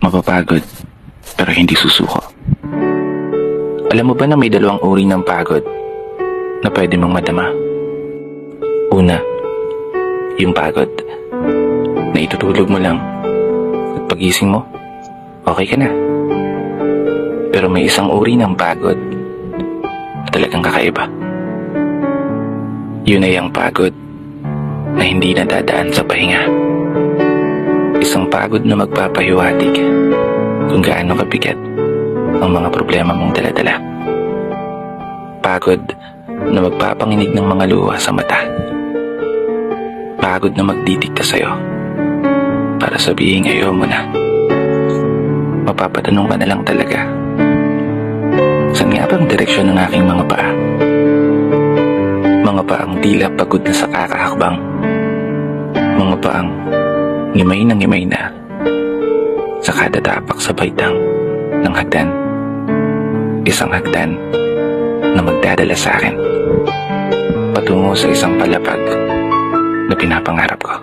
Mapapagod, pero hindi susuko. Alam mo ba na may dalawang uri ng pagod na pwede mong madama? Una, yung pagod na itutulog mo lang at pagising mo, okay ka na. Pero may isang uri ng pagod na talagang kakaiba. Yun ay ang pagod na hindi nadadaan sa pahinga. Isang pagod na magpapahiwatig kung gaano kabigat ang mga problema mong daladala. Pagod na magpapanginig ng mga luha sa mata. Pagod na magdidikta sa'yo para sabihin ayaw mo na. Mapapatanong ka na lang talaga, saan nga bang direksyon ng aking mga paa? Mga paang tila pagod na sa kakahakbang. Mga paang ngimay na sa kada tapak sa baitang ng hagdan. Isang hagdan na magdadala sa akin patungo sa isang palapag na pinapangarap ko.